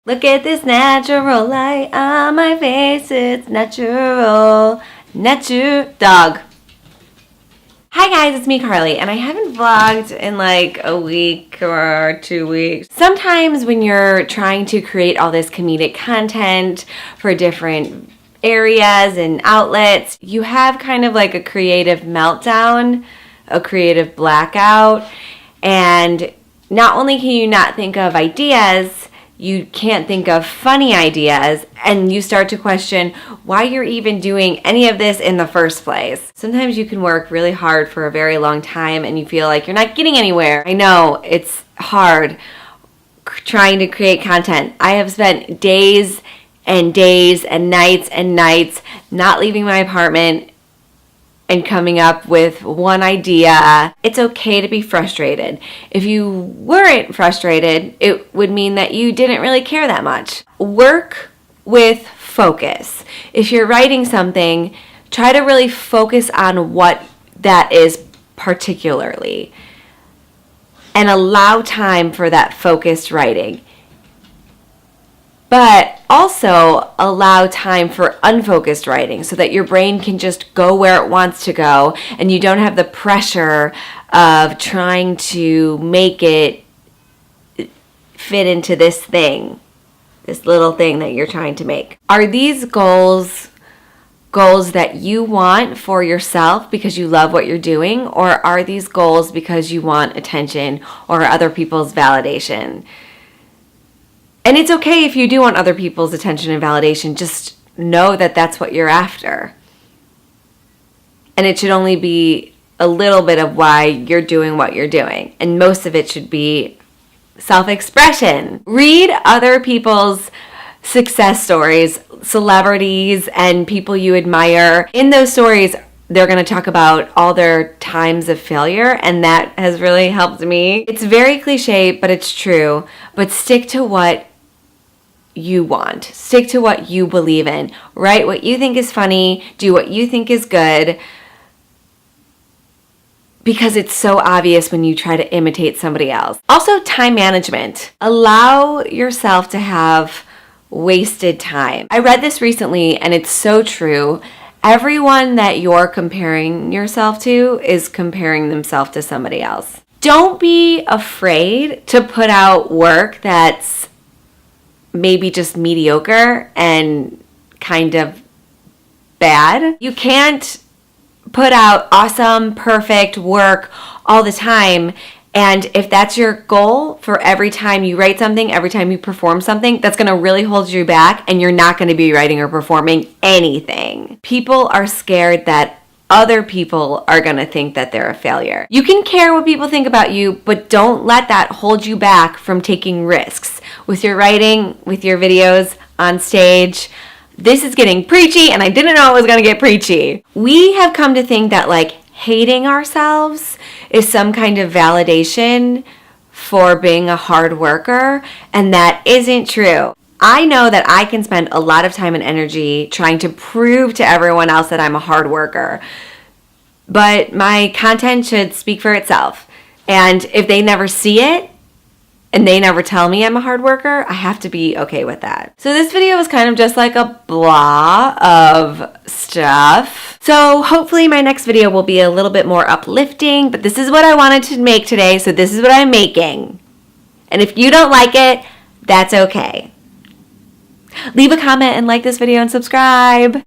Look at this natural light on my face. It's natural. Dog. Hi guys, it's me, Carly, and I haven't vlogged in like a week or 2 weeks. Sometimes when you're trying to create all this comedic content for different areas and outlets, you have kind of like a creative meltdown, a creative blackout, and not only can you not think of ideas, you can't think of funny ideas, and you start to question why you're even doing any of this in the first place. Sometimes you can work really hard for a very long time and you feel like you're not getting anywhere. I know it's hard trying to create content. I have spent days and days and nights not leaving my apartment and coming up with one idea. It's okay to be frustrated. If you weren't frustrated, it would mean that you didn't really care that much. Work with focus. If you're writing something, try to really focus on what that is particularly and allow time for that focused writing. But also allow time for unfocused writing so that your brain can just go where it wants to go and you don't have the pressure of trying to make it fit into this thing, this little thing that you're trying to make. Are these goals that you want for yourself because you love what you're doing, or are these goals because you want attention or other people's validation? And it's okay if you do want other people's attention and validation. Just know that that's what you're after. And it should only be a little bit of why you're doing what you're doing. And most of it should be self-expression. Read other people's success stories, celebrities and people you admire. In those stories, they're going to talk about all their times of failure, and that has really helped me. It's very cliche, but it's true. But stick to what you want. Stick to what you believe in. Write what you think is funny. Do what you think is good. Because it's so obvious when you try to imitate somebody else. Also, time management. Allow yourself to have wasted time. I read this recently and it's so true. Everyone that you're comparing yourself to is comparing themselves to somebody else. Don't be afraid to put out work that's maybe just mediocre and kind of bad. You can't put out awesome, perfect work all the time. And if that's your goal for every time you write something, every time you perform something, that's going to really hold you back and you're not going to be writing or performing anything. People are scared that other people are going to think that they're a failure. You can care what people think about you, but don't let that hold you back from taking risks with your writing, with your videos, on stage. This is getting preachy, and I didn't know it was going to get preachy. We have come to think that like hating ourselves is some kind of validation for being a hard worker, and that isn't true. I know that I can spend a lot of time and energy trying to prove to everyone else that I'm a hard worker, but my content should speak for itself. And if they never see it and they never tell me I'm a hard worker, I have to be okay with that. So this video was kind of just like a blah of stuff. So hopefully my next video will be a little bit more uplifting, but this is what I wanted to make today, so this is what I'm making. And if you don't like it, that's okay. Leave a comment and like this video and subscribe.